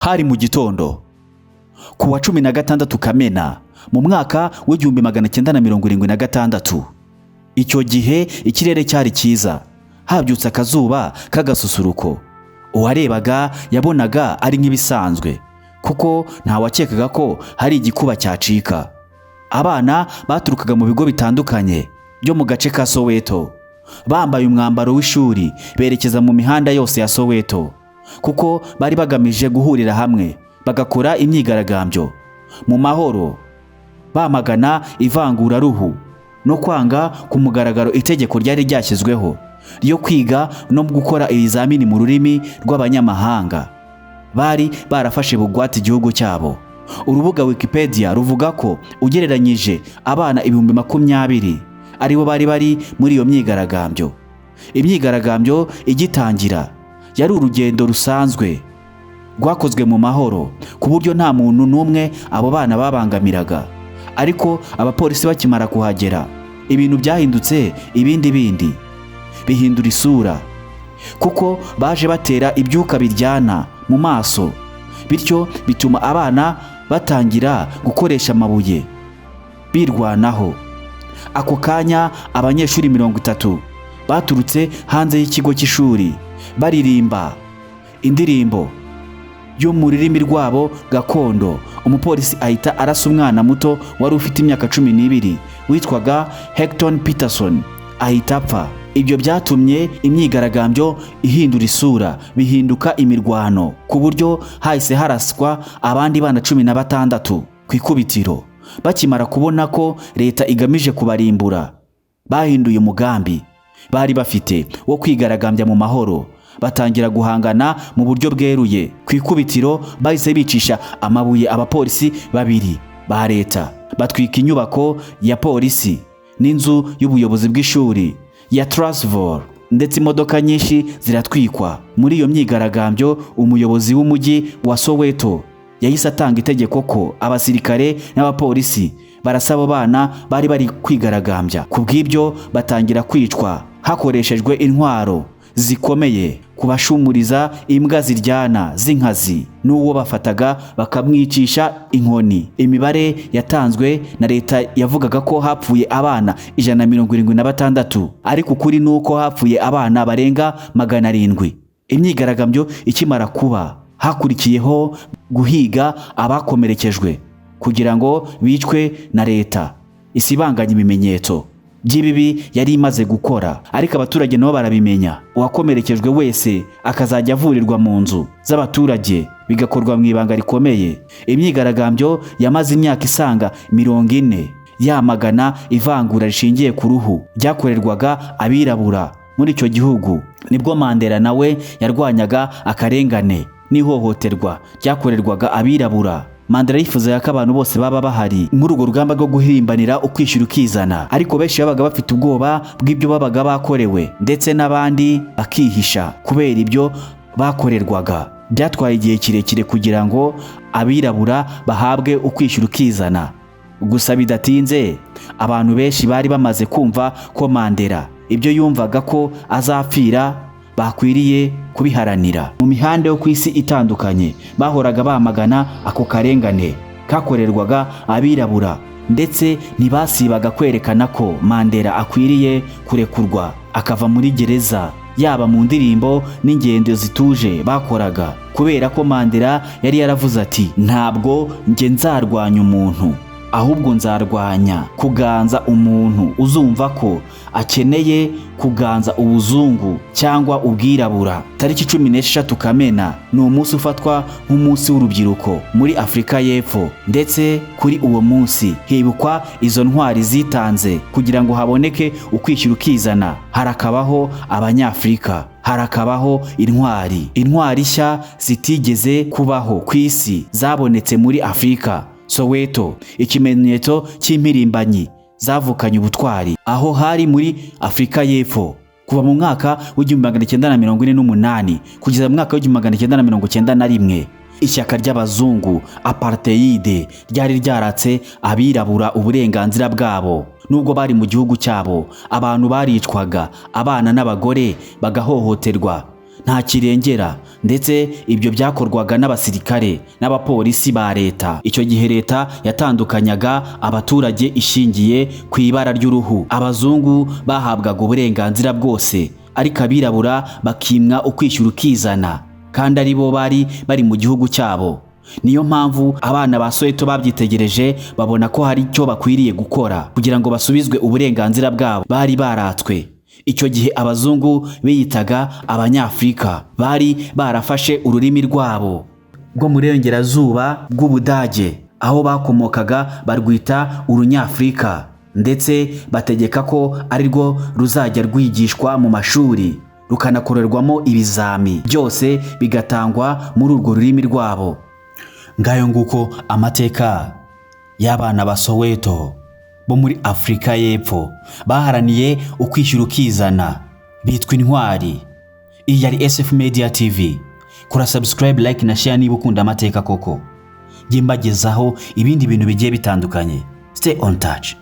Hari mu gitondo ku wa 16 Kamena mu mwaka w'1976. Icyo gihe ikirere cyari cyiza, habyutse akazuba kagasusuruko. Uwarebaga yabonaga ari nk'ibisanzwe kuko nta wakekaga ko hari igikuba cyacika. Abana baturukaga mu bigo bitandukanye byo mu gace ka Soweto, bambaye umwambaro w'ishuri berekeza mu mihanda yose ya Soweto kuko bari bagamije guhurira hamwe bagakora imyigaragambyo mu mahoro, bamagana ivangura ruhu no kwanga ku mugaragaro itegeko ryari ryashyizweho ryo kwiga no gukora ibizamini mu rurimi rw'abanyamahanga. Bari barafashe bugwate igihugu cyabo. Urubuga Wikipedia ruvuga ko ugereranyije abana 20,000 aribo bari muri iyo myigaragambyo. Imyigaragambyo igitangira yari urugendo rusanzwe rwakozwe mu mahoro ku buryo nta muntu n'umwe abo bana babangamiraga. Ariko abapolisi bakimara kuhagera, ibintu byahindutse ibindi bihindura isura kuko baje batera ibyuka biryana mu maso, bityo bituma abana batangira gukoresha amabuye birwanaho. Ako kanya abanyeshuri 30 baturutse hanze y'ikigo cy'ishuri baririmba indirimbo yo mu rurimi rwabo gakondo. Umupolisi ahita arasa umwana muto wari ufite imyaka 12 witwaga Hector Peterson, ahita apfa. Ibyo byatumye imyigaragambyo ihindura isura, bihinduka imirwano ku buryo hahise haraswa abandi bana 16 ku ikubitiro. Bakimara kubona ko leta igamije kubarimbura, bahinduye umugambi bari bafite wo kwigaragambya mu mahoro, batangira guhangana mu buryo bweruye. Ku ikubitiro bahise bicisha amabuye abapolisi 2 ba leta, batwika inyubako ya polisi n'inzu y'ubuyobozi bw'ishuri ya Transvaal, ndetse imodoka nyinshi ziratwikwa. Muri iyo myigaragambyo umuyobozi w'umujyi wa Soweto yahise atanga itegeko ko abasirikare n'abapolisi barasaba bana bari kwigaragambya. Kubw'ibyo batangira kwicwa hakoreshejwe intwaro zikomeye, kubashumuriza imbwa ziryana z'inkazi, n'uwo bafataga bakamwicisha inkoni. Imibare yatanzwe na leta yavugaga ko hapfuye abana 176, ariko kuri nuko hapfuye abana barenga 700. Imyigaragambyo ikimara kuba, hakurikiyeho guhiga abakomerekejwe kugira ngo bicwe na leta isibanganya ibimenyetso by'ibibi yari imaze gukora. Ariko abaturage nabo barabimenya, uwakomerekejwe wese akazajya avurirwa mu nzu z'abaturage, bigakorwa mu ibanga rikomeye. Imyigaragambyo yamaze imyaka isanga 40 yamagana ivangura rishingiye ku ruhu ryakorerwaga abirabura muri icyo gihugu. Nibwo Mandela nawe yarwanyaga akarengane n'ihohoterwa ryakorerwaga abirabura. Mandela yifuzaga ko abantu bose baba bahari muri urwo rugamba rwo guhirimbanira ukwishyura ukizana, ariko benshi babaga bafite ubwoba bw'ibyo babaga bakorewe, ndetse n'abandi bakihisha kubera ibyo bakorerwaga. Byatwaye igihe kirekire kugira ngo abirabura bahabwe ukwishyura ukizana. Gusa bidatinze abantu benshi bari bamaze kumva ko Mandela ibyo yumvaga ko azapfira bakwiriye kubiharanira. Mu mihanda yo kwisi itandukanye bahoraga bamagana ako karengane kakorerwaga abirabura, ndetse ntibasibaga kwerekana ko Mandela akwiriye kurekurwa akava muri gereza, yaba mu ndirimbo n'ingendo zituje bakoraga, kubera ko Mandela yari yaravuze ati, ntabwo nge nzarwanya umuntu, ahubwo nzarwanya kuganza umuntu uzumva ko akeneye kuganza ubuzungu cyangwa ubwirabura. Tariki 16 Kamena ni umunsi ufatwa nk'umunsi w'urubyiruko muri Afrika y'Epfo, ndetse kuri uwo munsi hibukwa izo ntwari zitanze kugira ngo haboneke ukwishyura ukizana. Harakabaho abanyafrika, harakabaho intwari nshya zitigeze kubaho ku isi zabonetse muri Afrika. Soweto, ikimenyetso cy'impirimbanyi zavukanye ubutwari, aho hari muri Afrika y'Epfo kuva mu mwaka w'1948 kugeza mu mwaka w'1991. Ishyaka ry'abazungu apartheid ryari ryaratse abirabura uburenganzira bwabo. Nubwo bari mu gihugu cyabo, abantu baricwaga, abana n'abagore bagahohoterwa, nta kirengera, ndetse ibyo byakorwaga n'abasirikare n'abapolisi ba leta. Icyo gihe leta yatandukanyaga abaturage ishingiye ku ibara ry'uruhu. Abazungu bahabwaga uburenganzira bwose, ariko abirabura bakimwa ukwishyura ukizana, kandi ari bo bari mu gihugu cyabo. Niyo mpamvu abana ba Soweto babyitegereje babona ko hari icyo bakwiriye gukora kugira ngo basubizwe uburenganzira bwabo bari baratswe. Icyo gihe abazungu biyitaga Abanyafurika, bari barafashe ururimi rwabo rwo mu burengerazuba bw'Ubudage, aho bakomokaga barwita Urunyafurika, ndetse bategeka ko ari rwo ruzajya rwigishwa mu mashuri, rukanakorerwamo ibizami, byose bigatangwa muri urwo rurimi rwabo. Ngayo nguko amateka y'abana ba Soweto bo muri Afurika y'Epfo baharaniye ukwishyura ukizana, bitwa intwari. Iyi yari SF Media TV. Kora subscribe, like na share niba ukunda amateka koko. Jye mbagezaho ibindi bintu bigiye bitandukanye. Stay on touch.